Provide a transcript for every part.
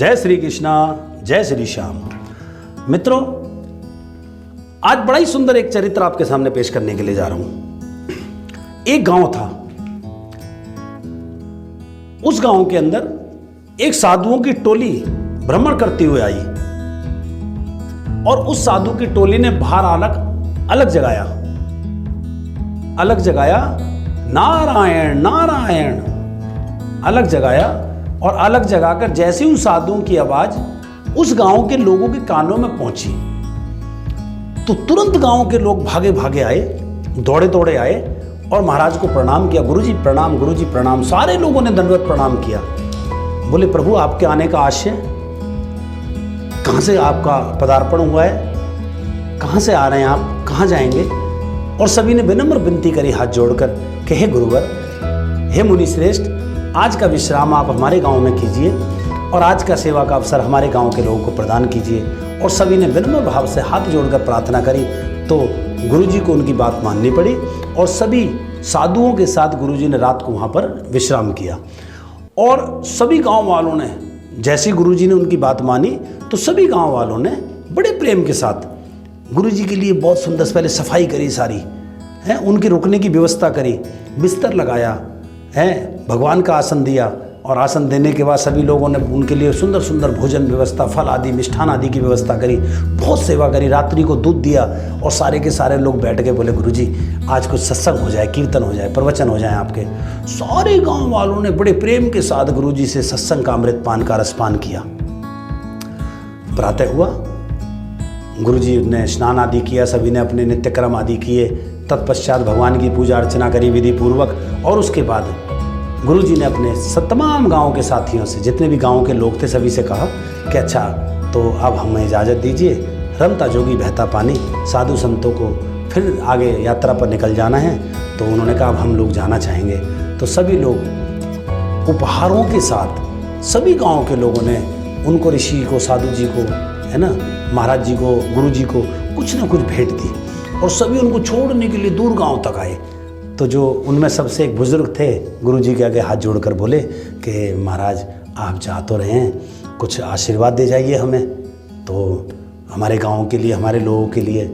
जय श्री कृष्णा, जय श्री श्याम। मित्रों, आज बड़ा ही सुंदर एक चरित्र आपके सामने पेश करने के लिए जा रहा हूं। एक गांव था। उस गांव के अंदर एक साधुओं की टोली भ्रमण करती हुई आई और उस साधु की टोली ने बाहर अलग जगाया नारायण नारायण, अलग जगाया। और अलग जगाकर जैसे उन साधुओं की आवाज उस गांव के लोगों के कानों में पहुंची तो तुरंत गांव के लोग भागे भागे आए, दौड़े दौड़े आए और महाराज को प्रणाम किया। गुरुजी प्रणाम, गुरुजी प्रणाम। सारे लोगों ने दंडवत प्रणाम किया। बोले प्रभु, आपके आने का आशय, कहां से आपका पदार्पण हुआ है, कहां से आ रहे हैं आप, कहां जाएंगे? और सभी ने विनम्र विनती करी हाथ जोड़कर कि हे गुरुवर, हे मुनि श्रेष्ठ, आज का विश्राम आप हमारे गांव में कीजिए और आज का सेवा का अवसर हमारे गांव के लोगों को प्रदान कीजिए। और सभी ने विनम्र भाव से हाथ जोड़कर प्रार्थना करी तो गुरुजी को उनकी बात माननी पड़ी और सभी साधुओं के साथ गुरुजी ने रात को वहां पर विश्राम किया। और सभी गांव वालों ने जैसे गुरुजी ने उनकी बात मानी तो सभी गांव वालों ने बड़े प्रेम के साथ गुरुजी के लिए बहुत सुंदर से पहले सफाई करी सारी है, उनके रुकने की व्यवस्था करी, बिस्तर लगाया है, भगवान का आसन दिया और आसन देने के बाद सभी लोगों ने उनके लिए सुंदर सुंदर भोजन व्यवस्था, फल आदि, मिष्ठान आदि की व्यवस्था करी, बहुत सेवा करी, रात्रि को दूध दिया और सारे के सारे लोग बैठ के बोले गुरुजी आज कुछ सत्संग हो जाए, कीर्तन हो जाए, प्रवचन हो जाए आपके। सारे गांव वालों ने बड़े प्रेम के साथ गुरुजी से सत्संग का अमृत पान का रसपान किया। प्रातः हुआ, गुरुजी ने स्नान आदि किया, सभी ने अपने नित्यक्रम आदि किए, तत्पश्चात भगवान की पूजा अर्चना करी विधि पूर्वक। और उसके बाद गुरुजी ने अपने तमाम गांव के साथियों से, जितने भी गांव के लोग थे, सभी से कहा कि अच्छा तो अब हमें इजाज़त दीजिए, रमता जोगी बहता पानी, साधु संतों को फिर आगे यात्रा पर निकल जाना है। तो उन्होंने कहा अब हम लोग जाना चाहेंगे। तो सभी लोग उपहारों के साथ सभी गाँव के लोगों ने उनको, ऋषि को, साधु जी को, है ना, महाराज जी को, गुरु जी को कुछ ना कुछ भेंट दी और सभी उनको छोड़ने के लिए दूर गांव तक आए। तो जो उनमें सबसे एक बुजुर्ग थे, गुरु जी के आगे हाथ जोड़कर बोले कि महाराज आप जा तो रहे हैं, कुछ आशीर्वाद दे जाइए हमें, तो हमारे गांव के लिए, हमारे लोगों के लिए।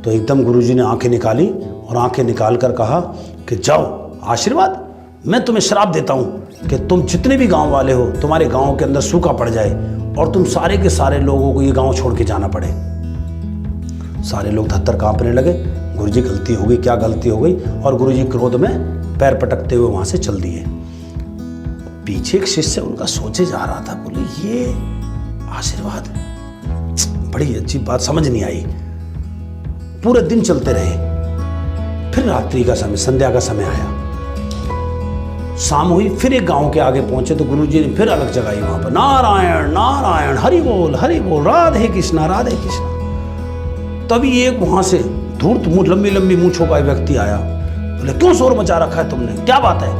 तो एकदम गुरु जी ने आंखें निकाली और आंखें निकाल कर कहा कि जाओ, आशीर्वाद? मैं तुम्हें श्राप देता हूँ कि तुम जितने भी गाँव वाले हो, तुम्हारे गाँव के अंदर सूखा पड़ जाए और तुम सारे के सारे लोगों को ये गांव छोड़ के जाना पड़े। सारे लोग थरथर कांपने लगे। गुरुजी गलती हो गई, क्या गलती हो गई? और गुरुजी क्रोध में पैर पटकते हुए वहां से चल दिए। पीछे एक शिष्य उनका सोचे जा रहा था, बोले ये आशीर्वाद, बड़ी अच्छी बात, समझ नहीं आई। पूरे दिन चलते रहे। फिर रात्रि का समय, संध्या का समय आया, शाम हुई, फिर एक गांव के आगे पहुंचे तो गुरुजी ने फिर अलग जगाई वहां पर, नारायण नारायण, हरि बोल राधे कृष्णा राधे कृष्णा। तभी एक वहां से धूर्त मुंह, लंबी लंबी मूंछों का व्यक्ति आया। बोले क्यों शोर मचा रखा है तुमने, क्या बात है?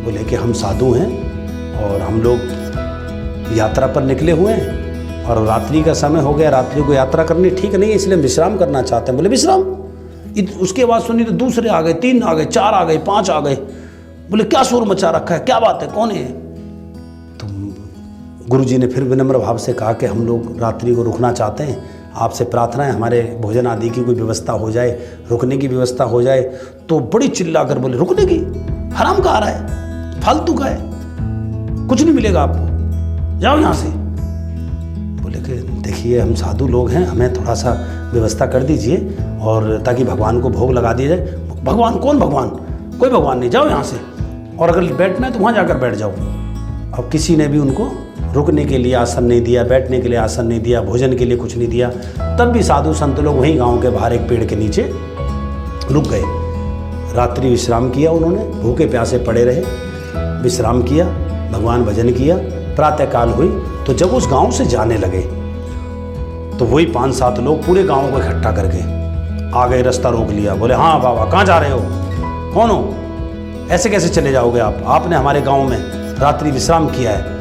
बोले कि हम साधु हैं और हम लोग यात्रा पर निकले हुए हैं और रात्रि का समय हो गया, रात्रि को यात्रा करनी ठीक नहीं है, इसलिए विश्राम करना चाहते हैं। बोले विश्राम? उसके बाद सुनी तो दूसरे आ गए, 3 आ गए, 4 आ गए, 5 आ गए। बोले क्या शोर मचा रखा है, क्या बात है, कौन है? तो गुरुजी ने फिर विनम्र भाव से कहा कि हम लोग रात्रि को रुकना चाहते हैं, आपसे प्रार्थना है हमारे भोजन आदि की कोई व्यवस्था हो जाए, रुकने की व्यवस्था हो जाए। तो बड़ी चिल्ला कर बोले रुकने की? हराम का आ रहा है, फालतू का है, कुछ नहीं मिलेगा आपको, जाओ यहाँ से। बोले कि देखिए हम साधु लोग हैं, हमें थोड़ा सा व्यवस्था कर दीजिए और ताकि भगवान को भोग लगा दिया जाए। भगवान? कौन भगवान? कोई भगवान नहीं, जाओ यहाँ से, और अगर बैठना है तो वहाँ जाकर बैठ जाओ। अब किसी ने भी उनको रुकने के लिए आसन नहीं दिया, बैठने के लिए आसन नहीं दिया, भोजन के लिए कुछ नहीं दिया। तब भी साधु संत लोग वहीं गांव के बाहर एक पेड़ के नीचे रुक गए। रात्रि विश्राम किया उन्होंने, भूखे प्यासे पड़े रहे, विश्राम किया, भगवान भजन किया। प्रातःकाल हुई तो जब उस गांव से जाने लगे तो वही 5-7 लोग पूरे गांव को इकट्ठा करके आ गए, रास्ता रोक लिया। बोले हाँ बाबा, कहाँ जा रहे हो, कौन हो, ऐसे कैसे चले जाओगे आप? आपने हमारे गाँव में रात्रि विश्राम किया है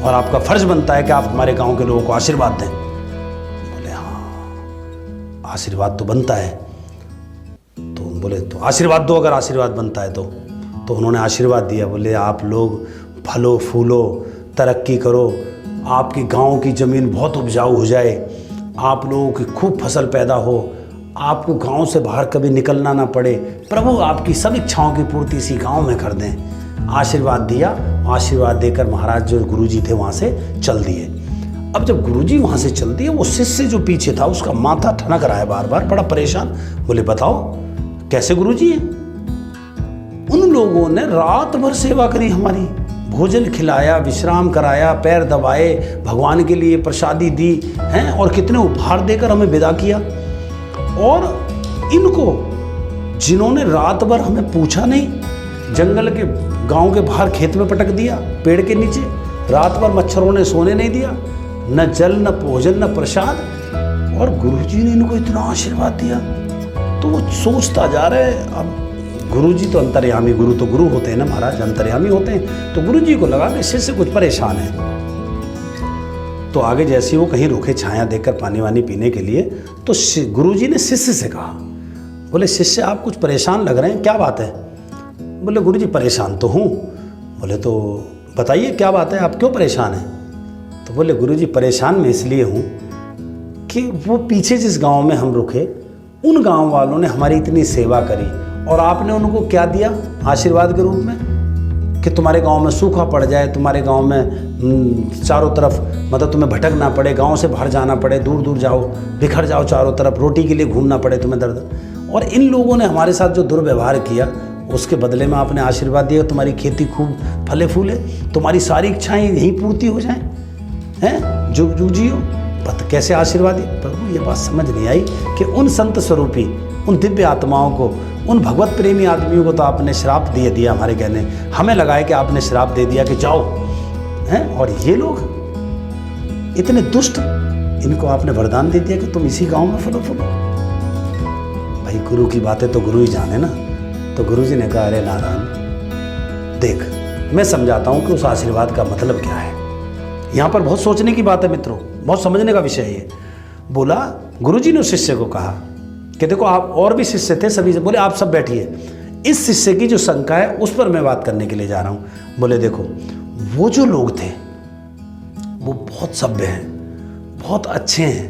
और आपका फर्ज बनता है कि आप हमारे गांव के लोगों को आशीर्वाद दें। बोले हाँ आशीर्वाद तो बनता है। तो बोले तो आशीर्वाद दो, अगर आशीर्वाद बनता है तो उन्होंने आशीर्वाद दिया। बोले आप लोग फलो फूलो तरक्की करो, आपकी गांव की ज़मीन बहुत उपजाऊ हो जाए, आप लोगों की खूब फसल पैदा हो, आपको गांव से बाहर कभी निकलना ना पड़े, प्रभु आपकी सब इच्छाओं की पूर्ति इसी गांव में कर दें। आशीर्वाद दिया। आशीर्वाद देकर महाराज जो गुरुजी थे वहाँ से चल दिए। अब जब गुरुजी वहाँ से चल दिए, वो शिष्य जो पीछे था उसका माथा ठनक रहा है बार बार, बड़ा परेशान। बोले बताओ कैसे गुरुजी? उन लोगों ने रात भर सेवा करी हमारी, भोजन खिलाया, विश्राम कराया, पैर दबाए, भगवान के लिए प्रसादी दी हैं, और कितने उपहार देकर हमें विदा किया। और इनको जिन्होंने रात भर हमें पूछा नहीं, जंगल के गांव के बाहर खेत में पटक दिया, पेड़ के नीचे, रात भर मच्छरों ने सोने नहीं दिया, न जल न भोजन न प्रसाद, और गुरुजी ने इनको इतना आशीर्वाद दिया। तो वो सोचता जा रहा है, अब गुरुजी तो अंतर्यामी, गुरु तो गुरु होते हैं ना महाराज, अंतर्यामी होते हैं। तो गुरुजी को लगा कि शिष्य कुछ परेशान है। तो आगे जैसे वो कहीं रुके छाया देकर पानी वानी पीने के लिए, तो गुरुजी ने शिष्य से कहा, बोले शिष्य आप कुछ परेशान लग रहे हैं, क्या बात है? बोले गुरुजी परेशान तो हूँ। बोले तो बताइए क्या बात है, आप क्यों परेशान हैं? तो बोले गुरुजी परेशान मैं इसलिए हूँ कि वो पीछे जिस गांव में हम रुके, उन गांव वालों ने हमारी इतनी सेवा करी, और आपने उनको क्या दिया आशीर्वाद के रूप में कि तुम्हारे गांव में सूखा पड़ जाए, तुम्हारे गांव में चारों तरफ मतलब तुम्हें भटकना पड़े, गांव से बाहर जाना पड़े, दूर दूर जाओ, बिखर जाओ चारों तरफ, रोटी के लिए घूमना पड़े तुम्हें दर्द। और इन लोगों ने हमारे साथ जो दुर्व्यवहार किया, उसके बदले में आपने आशीर्वाद दिया तुम्हारी खेती खूब फले फूले, तुम्हारी सारी इच्छाएँ यहीं पूर्ति हो जाएँ, हैं जुग जुग जियो। पता कैसे आशीर्वाद दिया? प्रभु ये बात समझ नहीं आई कि उन संत स्वरूपी, उन दिव्य आत्माओं को, उन भगवत प्रेमी आदमियों को तो आपने श्राप दिया हमारे कहने, हमें लगाए कि आपने श्राप दे दिया कि जाओ, हैं, और ये लोग इतने दुष्ट, इनको आपने वरदान दे दिया कि तुम इसी गांव में फलो फूलो। भाई गुरु की बातें तो गुरु ही जाने ना। तो गुरु जी ने कहा अरे नारायण देख, मैं समझाता हूँ कि उस आशीर्वाद का मतलब क्या है। यहाँ पर बहुत सोचने की बात है मित्रों, बहुत समझने का विषय है। बोला गुरुजी ने उस शिष्य को कहा कि देखो आप, और भी शिष्य थे सभी से, बोले आप सब बैठिए, इस शिष्य की जो शंका है उस पर मैं बात करने के लिए जा रहा हूँ। बोले देखो वो जो लोग थे वो बहुत सभ्य हैं, बहुत अच्छे हैं,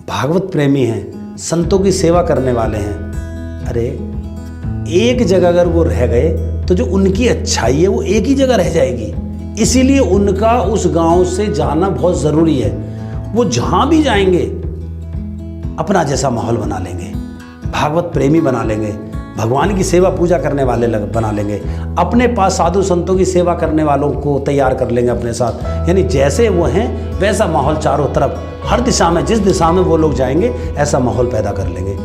भागवत प्रेमी हैं, संतों की सेवा करने वाले हैं। अरे एक जगह अगर वो रह गए तो जो उनकी अच्छाई है वो एक ही जगह रह जाएगी, इसीलिए उनका उस गांव से जाना बहुत ज़रूरी है। वो जहाँ भी जाएंगे अपना जैसा माहौल बना लेंगे, भागवत प्रेमी बना लेंगे, भगवान की सेवा पूजा करने वाले बना लेंगे, अपने पास साधु संतों की सेवा करने वालों को तैयार कर लेंगे अपने साथ। यानी जैसे वो हैं वैसा माहौल चारों तरफ, हर दिशा में, जिस दिशा में वो लोग जाएंगे ऐसा माहौल पैदा कर लेंगे।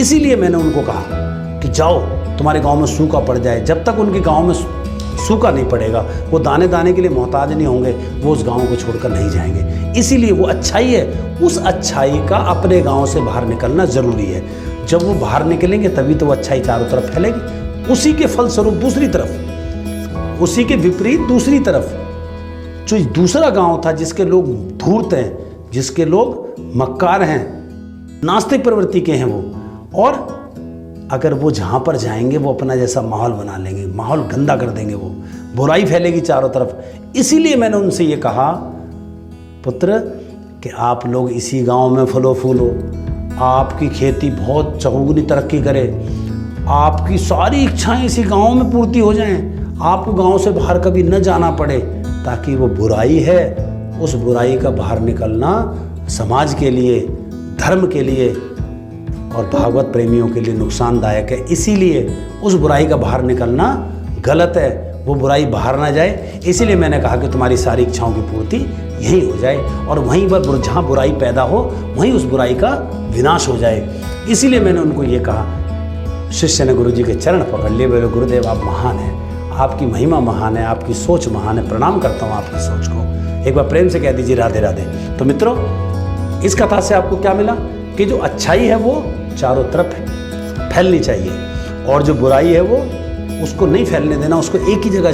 इसीलिए मैंने उनको कहा कि जाओ, तुम्हारे गाँव में सूखा पड़ जाए, जब तक उनके गाँव में सूखा नहीं पड़ेगा, वो दाने दाने के लिए मोहताज नहीं होंगे, वो उस गांव को छोड़कर नहीं जाएंगे। इसीलिए वो अच्छाई है, उस अच्छाई का अपने गांव से बाहर निकलना ज़रूरी है। जब वो बाहर निकलेंगे तभी तो वो अच्छाई चारों तरफ फैलेगी। उसी के फलस्वरूप दूसरी तरफ, उसी के विपरीत दूसरी तरफ जो दूसरा गांव था जिसके लोग धूर्त हैं, जिसके लोग मक्कार हैं, नास्तिक प्रवृत्ति के हैं वो, और अगर वो जहाँ पर जाएंगे वो अपना जैसा माहौल बना लेंगे, माहौल गंदा कर देंगे, वो बुराई फैलेगी चारों तरफ। इसीलिए मैंने उनसे ये कहा पुत्र कि आप लोग इसी गांव में फलो फूलो, आपकी खेती बहुत चहुगनी तरक्की करे, आपकी सारी इच्छाएं इसी गांव में पूर्ति हो जाएं, आपको गांव से बाहर कभी न जाना पड़े, ताकि वो बुराई है उस बुराई का बाहर निकलना समाज के लिए, धर्म के लिए और भागवत प्रेमियों के लिए नुकसानदायक है। इसीलिए उस बुराई का बाहर निकलना गलत है, वो बुराई बाहर ना जाए। इसीलिए मैंने कहा कि तुम्हारी सारी इच्छाओं की पूर्ति यही हो जाए, और वहीं पर जहाँ बुराई पैदा हो वहीं उस बुराई का विनाश हो जाए। इसीलिए मैंने उनको ये कहा। शिष्य ने गुरुजी के चरण पकड़ लिए, बोले गुरुदेव आप महान हैं, आपकी महिमा महान है, आपकी सोच महान है, प्रणाम करता हूँ आपकी सोच को। एक बार प्रेम से कह दीजिए राधे राधे। तो मित्रों, इस कथा से आपको क्या मिला कि जो अच्छाई है वो चारों तरफ फैलनी चाहिए, और जो बुराई है वो उसको नहीं फैलने देना, उसको एक ही जगह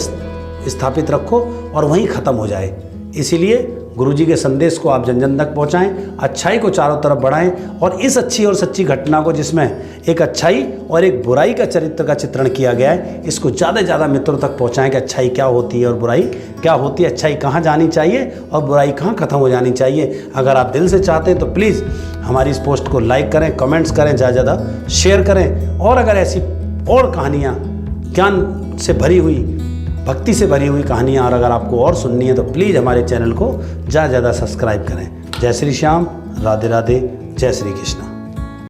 स्थापित रखो और वहीं ख़त्म हो जाए। इसीलिए गुरुजी के संदेश को आप जन जन तक पहुंचाएं, अच्छाई को चारों तरफ बढ़ाएं और इस अच्छी और सच्ची घटना को, जिसमें एक अच्छाई और एक बुराई का चरित्र का चित्रण किया गया है, इसको ज़्यादा से ज़्यादा मित्रों तक पहुंचाएं कि अच्छाई क्या होती है और बुराई क्या होती है, अच्छाई कहाँ जानी चाहिए और बुराई कहाँ खत्म हो जानी चाहिए। अगर आप दिल से चाहते हैं तो प्लीज़ हमारी इस पोस्ट को लाइक करें, कमेंट्स करें, ज़्यादा ज़्यादा शेयर करें। और अगर ऐसी और कहानियाँ ज्ञान से भरी हुई, भक्ति से भरी हुई कहानियाँ और अगर आपको और सुननी है तो प्लीज़ हमारे चैनल को ज़्यादा से ज़्यादा सब्सक्राइब करें। जय श्री श्याम, राधे राधे, जय श्री कृष्ण।